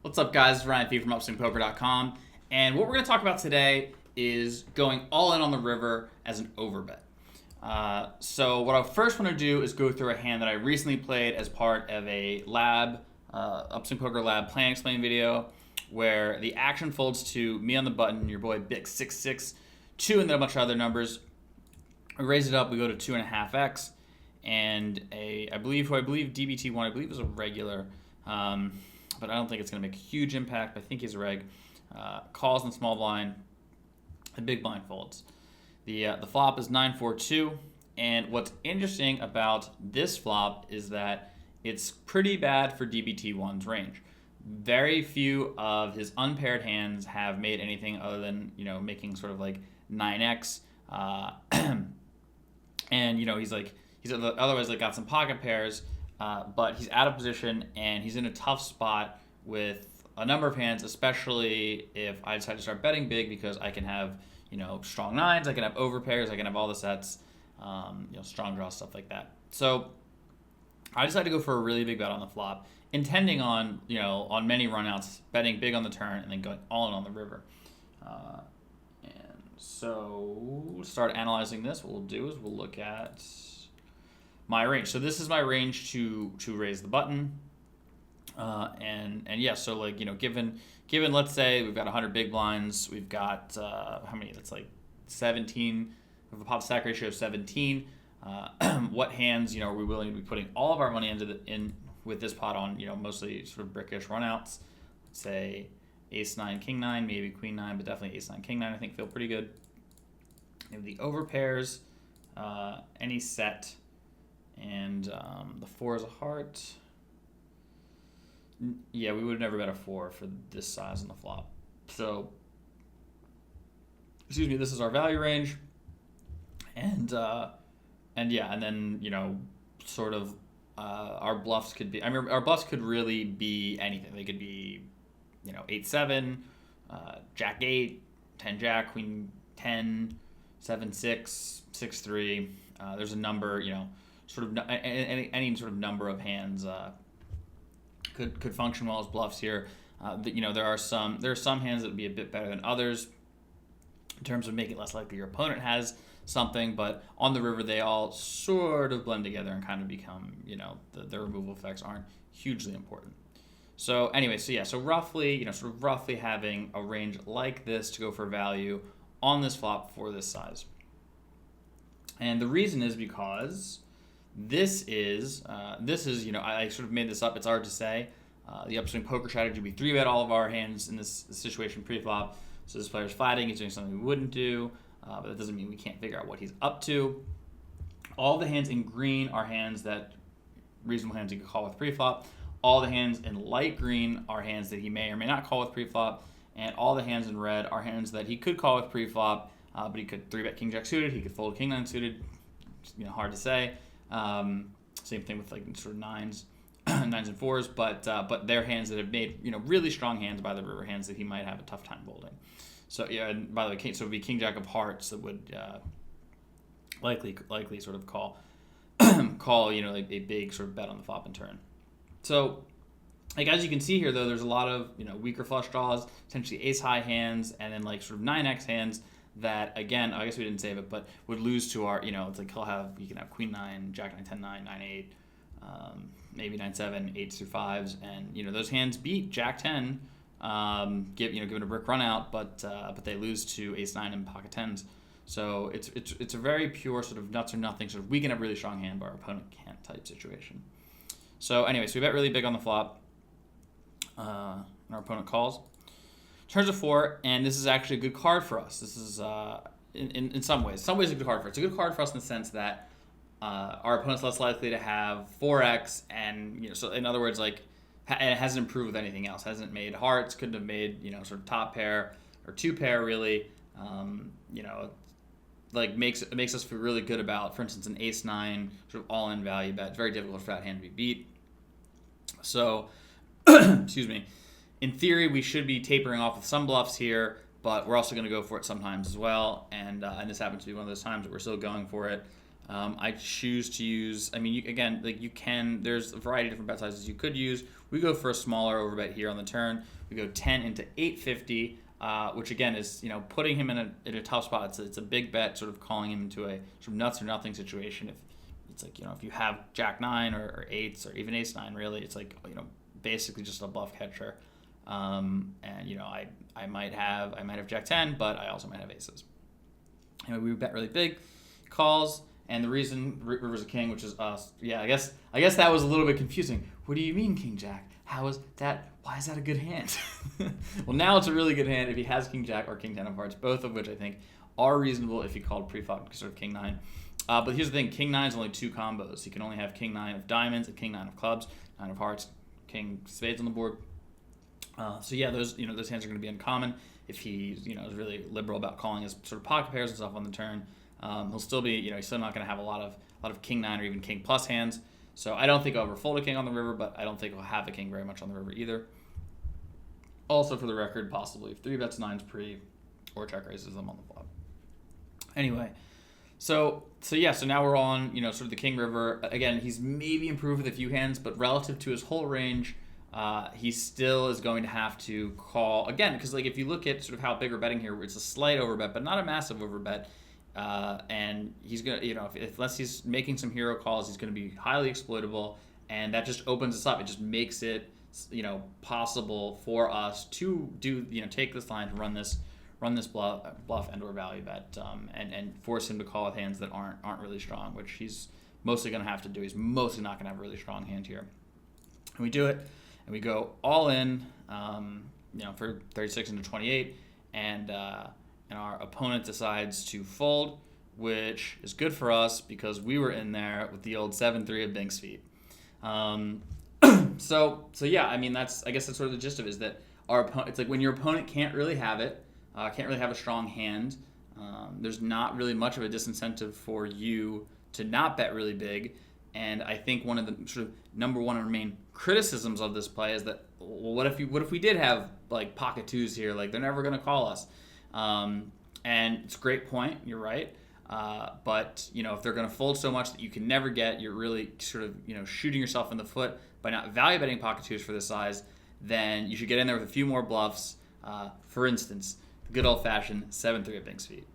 What's up, guys? It's Ryan Fee from UpswingPoker.com, and what we're going to talk about today is going all in on the river as an overbet. So what I first want to do is go through a hand that I recently played as part of a lab, Upswing Poker lab plan explain video, where the action folds to me on the button, your boy Big 662, and then a bunch of other numbers. We raise it up, we go to 2.5x, and I believe DBT1, I believe is a regular, but I don't think it's going to make a huge impact. But I think he's a reg. Calls in the small blind, the big blind folds. The flop is 9-4-2, and what's interesting about this flop is that it's pretty bad for DBT1's range. Very few of his unpaired hands have made anything other than making sort of like 9x, and he's otherwise got some pocket pairs. But he's out of position, and he's in a tough spot with a number of hands, especially if I decide to start betting big, because I can have, strong nines, I can have overpairs, I can have all the sets, strong draw, stuff like that. So I decided to go for a really big bet on the flop, intending on, on many runouts, betting big on the turn, and then going all in on the river. And so we'll start analyzing this. What we'll do is we'll look at my range. So this is my range to raise the button, and yeah. So given let's say we've got 100 big blinds, we've got how many? That's like 17. We have a pop stack ratio of 17. What hands are we willing to be putting all of our money in with this pot on? Mostly sort of brickish runouts. Let's say Ace 9, King 9, maybe Queen 9, but definitely Ace 9, King 9. I think feel pretty good. Maybe the overpairs, any set. And the 4 is a heart. Yeah, we would have never bet a 4 for this size on the flop. So, excuse me, this is our value range. And yeah, and then, sort of our bluffs could be, our bluffs could really be anything. They could be, 8-7, Jack 8, 10 Jack, Queen 10, 7-6, 6-3. There's a number, sort of any sort of number of hands could function well as bluffs here. There are some hands that would be a bit better than others in terms of making it less likely your opponent has something, but on the river they all sort of blend together and kind of become, the removal effects aren't hugely important. So anyway, so roughly, sort of roughly having a range like this to go for value on this flop for this size. And the reason is because This is I sort of made this up. It's hard to say. The Upswing Poker strategy, we 3-bet all of our hands in this situation pre-flop. So this player's flatting, he's doing something we wouldn't do, but that doesn't mean we can't figure out what he's up to. All the hands in green are hands that, reasonable hands he could call with pre-flop. All the hands in light green are hands that he may or may not call with pre-flop. And all the hands in red are hands that he could call with pre-flop, but he could 3-bet King Jack suited, he could fold King 9 suited, hard to say. Same thing with sort of nines and 4s, but they're hands that have made really strong hands by the river, hands that he might have a tough time folding. So yeah, and by the way, so it would be King Jack of hearts that would likely sort of call a big sort of bet on the flop and turn. So as you can see here, though, there's a lot of weaker flush draws, essentially ace high hands, and then sort of 9x hands that, again, I guess we didn't save it, but would lose to our, it's like you can have Queen 9, Jack 9, 10 9, 9 8, maybe 9 7, 8s through 5s, and those hands beat Jack 10, given a brick run out, but they lose to Ace 9 and pocket 10s. So it's a very pure sort of nuts or nothing, sort of we can have really strong hand, but our opponent can't type situation. So anyway, so we bet really big on the flop, and our opponent calls. Turns a 4, and this is actually a good card for us. This is, in some ways a good card for us. It's a good card for us in the sense that our opponent's less likely to have 4x, and so in other words, and it hasn't improved with anything else. Hasn't made hearts, couldn't have made sort of top pair or 2 pair really. Makes us feel really good about, for instance, an Ace 9 sort of all-in value bet. It's very difficult for that hand to be beat. So, excuse me. In theory, we should be tapering off with some bluffs here, but we're also going to go for it sometimes as well. And this happens to be one of those times that we're still going for it. I choose to use. I mean, you can. There's a variety of different bet sizes you could use. We go for a smaller overbet here on the turn. We go 10 into 850, which again is putting him in a tough spot. It's a big bet, sort of calling him into a sort of nuts or nothing situation. If it's like if you have Jack 9 or eights or even Ace 9, really, it's like basically just a bluff catcher. And I might have Jack 10, but I also might have aces. We bet really big, calls. And the reason river's a king, which is us, I guess that was a little bit confusing. What do you mean, King Jack? How is that? Why is that a good hand? Well, now it's a really good hand if he has King Jack or King 10 of hearts, both of which I think are reasonable if he called pre-flop sort of King 9. But here's the thing: King 9 is only 2 combos. He can only have King 9 of diamonds and King 9 of clubs, 9 of hearts, King spades on the board. Those hands are going to be uncommon if he is really liberal about calling his sort of pocket pairs and stuff on the turn. He'll still be, he's still not going to have a lot of King 9 or even King plus hands. So I don't think I'll ever fold a king on the river, but I don't think he'll have a king very much on the river either. Also, for the record, possibly if 3-bets 9s pre or check raises them on the flop. Anyway, so now we're on, sort of the king river. Again, he's maybe improved with a few hands, but relative to his whole range, he still is going to have to call again, because if you look at sort of how big we're betting here, it's a slight overbet, but not a massive overbet. And he's gonna, unless he's making some hero calls, he's gonna be highly exploitable, and that just opens us up. It just makes it, possible for us to do, take this line, to run this bluff and or value bet, and force him to call with hands that aren't really strong, which he's mostly gonna have to do. He's mostly not gonna have a really strong hand here. And we do it, and we go all in, for 36 into 28, and our opponent decides to fold, which is good for us because we were in there with the old 7-3 of Bink's feet. I guess that's sort of the gist of it, is that our opponent, it's like when your opponent can't really have a strong hand, there's not really much of a disincentive for you to not bet really big. And I think one of the sort of number one and main criticisms of this play is that, well, what if we did have pocket twos here? They're never going to call us. And it's a great point. You're right. But if they're going to fold so much that you can never get, you're really sort of shooting yourself in the foot by not value betting pocket twos for this size. Then you should get in there with a few more bluffs. For instance, the good old fashioned 7-3 of Bink's feet.